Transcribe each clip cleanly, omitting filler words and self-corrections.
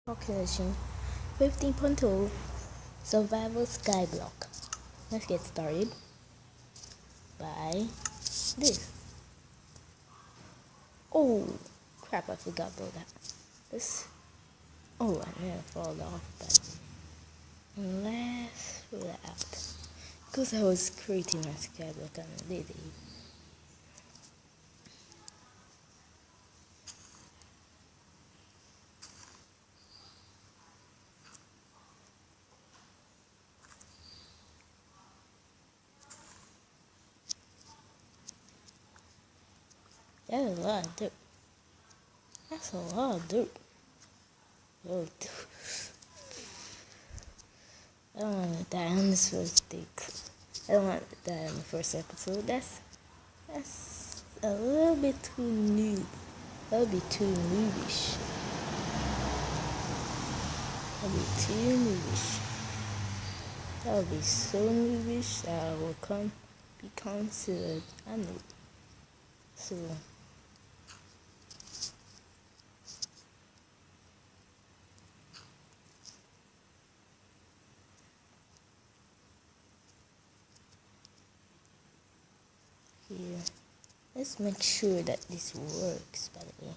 Calculation 15.2 Survival Skyblock. Let's get started by this. Oh crap, I forgot about that. I never fall off, but let's throw that out. Because I was creating my skyblock and I did it. That's a lot of dirt. That's a lot of dirt. Oh, I don't want to die on this first take. I don't want to die on the first episode. That's a little bit too new. That would be too noobish. That would be too noobish. That would be so noobish that I will be considered a noob. So here, let's make sure that this works, by the way.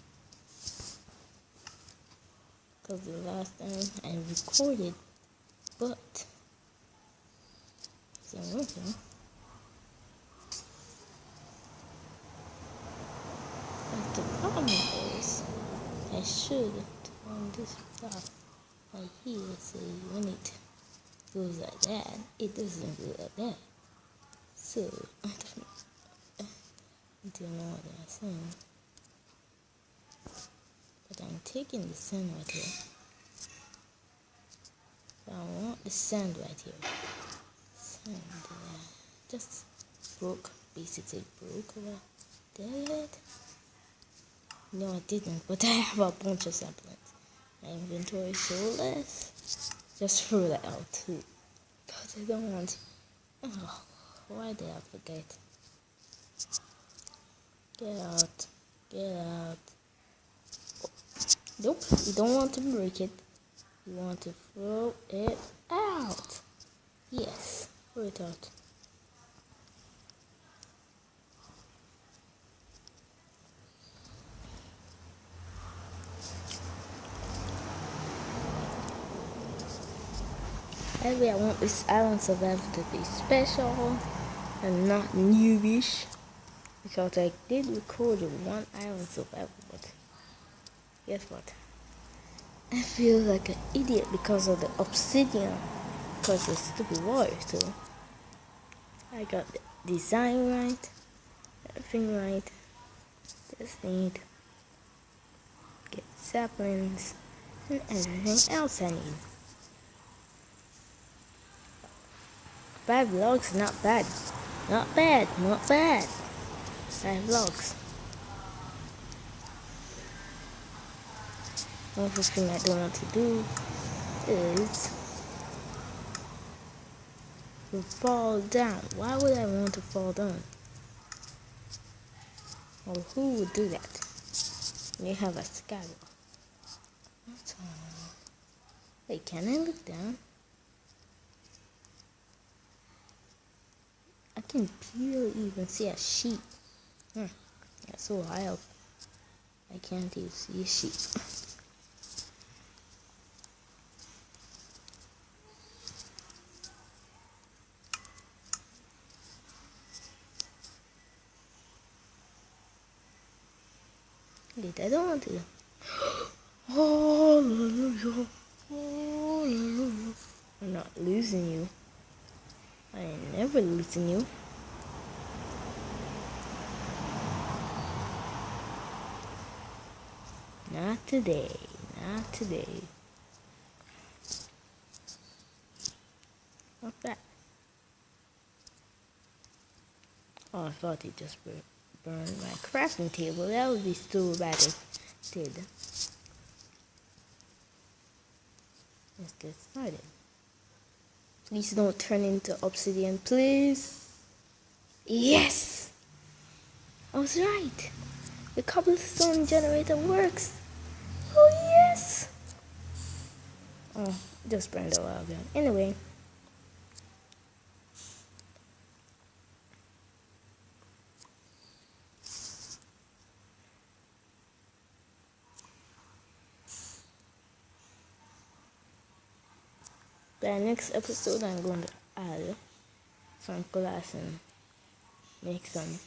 Because the last time I recorded, but it's not working. But the problem is, I should turn this off right here, so when it goes like that, it doesn't go like that. So I don't know what I'm saying. But I'm taking the sand right here. I want the sand right here. Sand, just basically broke over there. No, I didn't, but I have a bunch of saplings. My inventory is so less. Just throw that out too. Because I don't want. Oh, why did I forget? Get out. Get out. Oh. Nope, you don't want to break it. You want to throw it out. Yes, throw it out. Anyway, I want this island survival to be special and not noobish. Because I did record one island survival, but guess what? I feel like an idiot because of the obsidian, because of stupid water. So I got the design right, everything right. Just need to get saplings and everything else I need. 5 logs, not bad. Not bad, not bad. 5 logs. One thing I don't want to do is to fall down. Why would I want to fall down? Or who would do that? You have a skywalk. Wait, can I look down? I can barely even see a sheep. That's so high up. I can't even see a sheep. Wait, I don't want to. Hallelujah. Hallelujah. I'm not losing you. I ain't never losing you. Not today. Not today. What's that? Oh, I thought it just burned my crafting table. That would be so bad if it did. Let's get started. Please don't turn into obsidian, please. Yes! I was right. The cobblestone generator works. Oh, yes! Oh, just burned a while ago. Anyway. By next episode, I'm going to add some glass and make some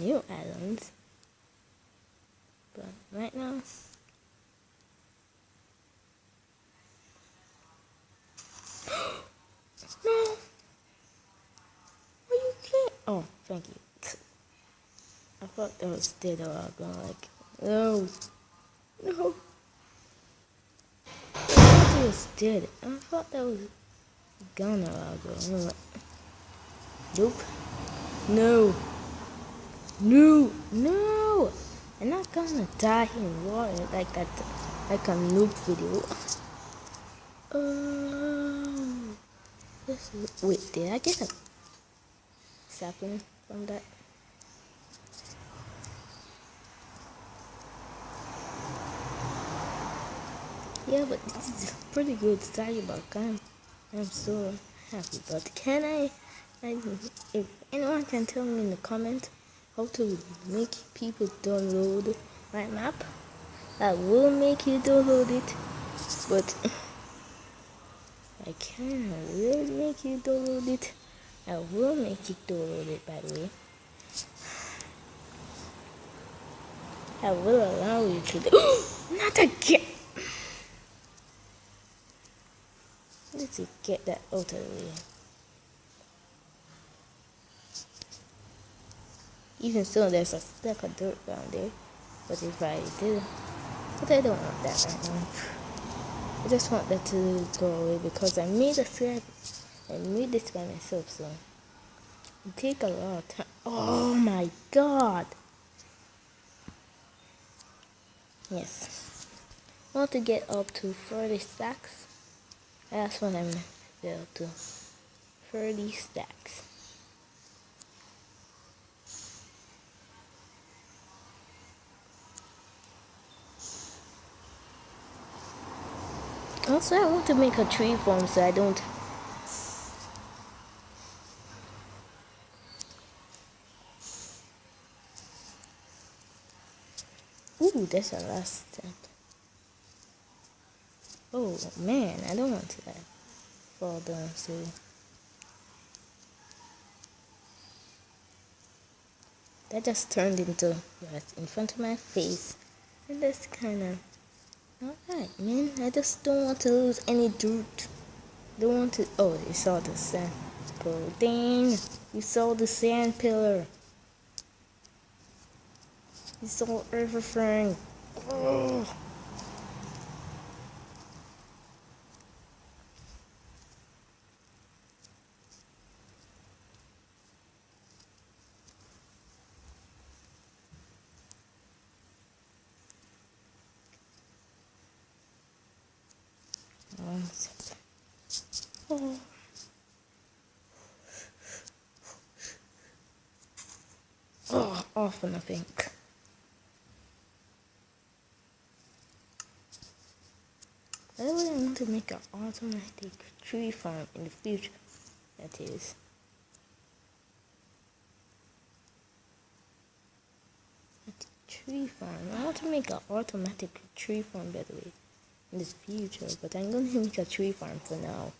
new islands. But right now, no, you can't. Oh, thank you. I thought that was dead or I'll go like, no, no. I thought it was dead. I thought that was gone or I'll go. I'm like, nope. No. No. No. I'm not gonna die in water like that, like a noob video. Oh. Wait, did I get a sapling from that? Yeah, but this is pretty good story about I'm so happy. But if anyone can tell me in the comment how to make people download my map, I will make you download it. But I will make you download it. I will make you download it, by the way. I will allow you to do. Not again! Let's get that out of the way. Even so, there's a stack of dirt down there. But if I do, but I don't want that right now. I just want that to go away because I made a slab. I made this by myself, so it take a lot of time. Oh my god! Yes. I want to get up to 30 stacks. That's what I'm up to. 30 stacks. Also, I want to make a tree farm so I don't. Ooh, that's a last step. Oh man, I don't want to fall down, so. That just turned into right in front of my face. And that's kind of. Alright, man. I just don't want to lose any dirt. Don't want to. Oh, you saw the sand pillar. Dang! You saw the sand pillar. You saw everything. Oh. Oh. Oh, often I think. I really want to make an automatic tree farm in the future. That is. Tree farm. I want to make an automatic tree farm, by the way, in the future. But I'm going to make a tree farm for now.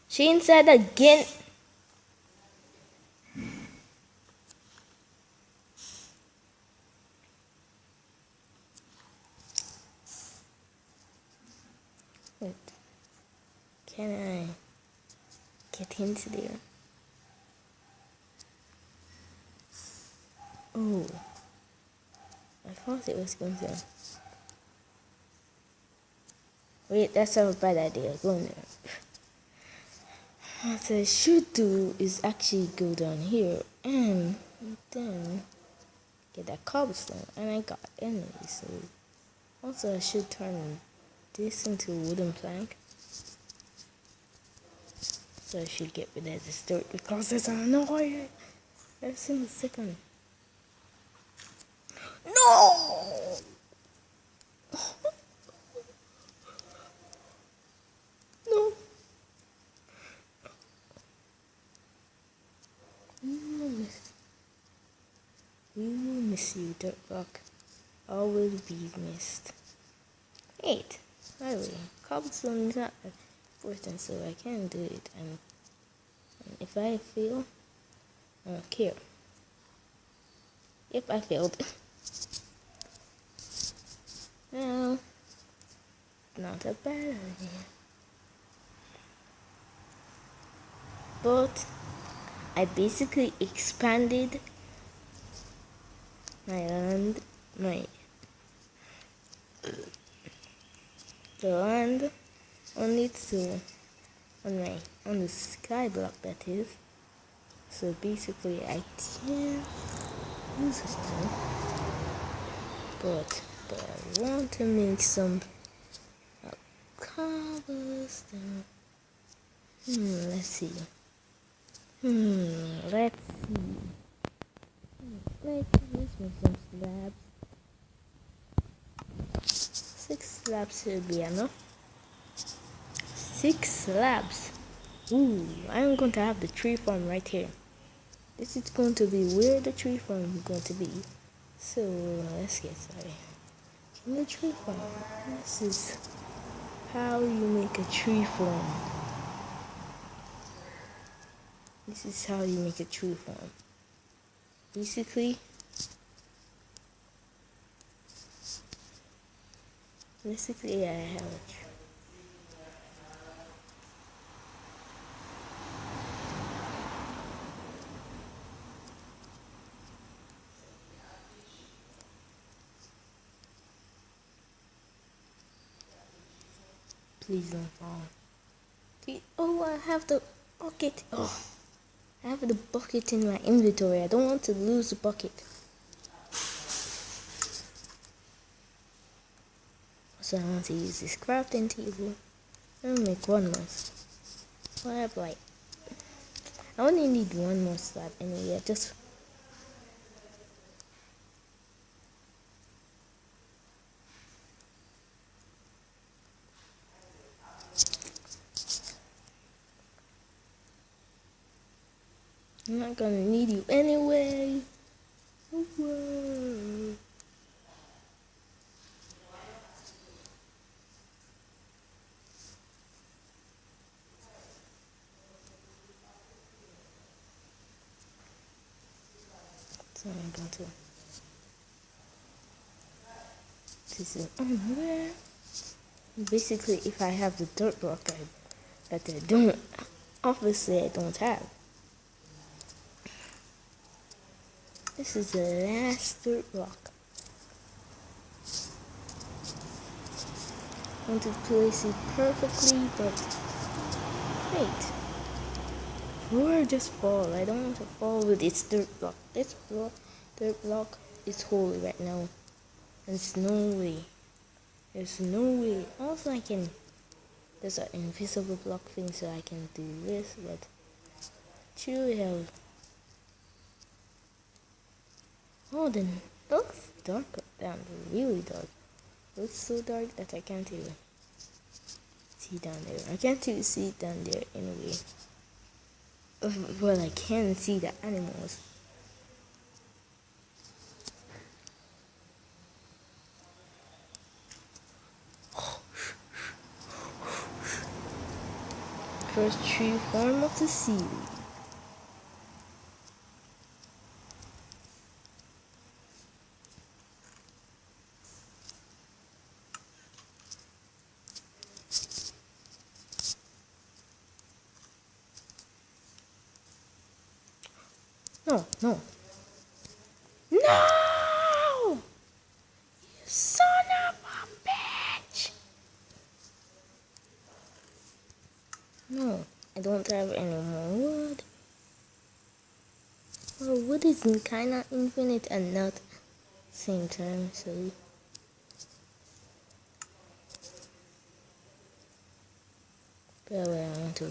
Shane said again. Wait. Can I get into there? Oh. I thought it was going to. Wait, that's a bad idea. Go in there. What I should do is actually go down here and then get that cobblestone. And I got enemies, so also I should turn this into a wooden plank. So I should get rid of this dirt because it's annoying. Every single second. No! No. We will miss you, Dirt Rock. Always be missed. Wait, by the way, cobblestone is not important, so I can do it. And if I fail, I don't care. Yep, I failed. Well, not a bad idea. But I basically expanded my land, the land only to on the sky block, that is. So basically I can use it now. But I want to make some cobblestone. Let's see. Let's see. Let's make some slabs. 6 slabs should be enough. 6 slabs. Ooh, I'm going to have the tree farm right here. This is going to be where the tree farm is going to be. So let's get started. In the tree farm, this is how you make a tree farm. This is how you make a tree farm. Basically, I have a tree. Please don't fall. Oh, I have the bucket. Oh, I have the bucket in my inventory. I don't want to lose the bucket. So I want to use this crafting table. I'll make one more. So I have I only need one more slab anyway. Just I'm not gonna need you anyway. Whoa. So I'm going to this is where basically if I have the dirt block that I don't obviously I don't have. This is the last dirt block. I want to place it perfectly, but wait. Or just fall. I don't want to fall with its dirt block. This dirt block is holy right now. There's no way. There's no way. Also I can there's an invisible block thing so I can do this, but truly hell. Oh, then it looks dark down, really dark. It looks so dark that I can't even see down there. I can't even see down there anyway. Well, I can see the animals. First tree farm of the series. No, no. No! You son of a bitch! No, I don't have any more wood. Well, wood is kinda infinite and not same time, so but I want to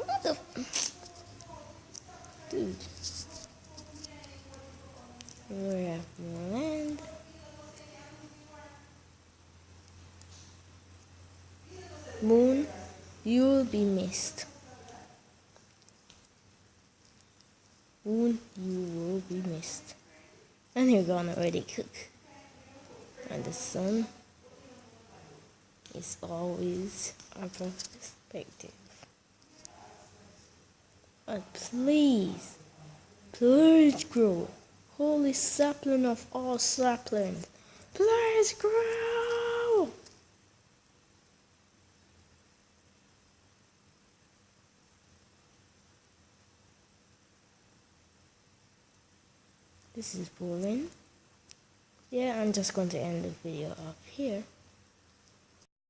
Dude. We have land. Moon, you will be missed. Moon, you will be missed. And you're gonna already cook. And the sun is always our perspective. But please grow. Holy sapling of all saplings, please grow. This is boring. Yeah, I'm just going to end the video up here.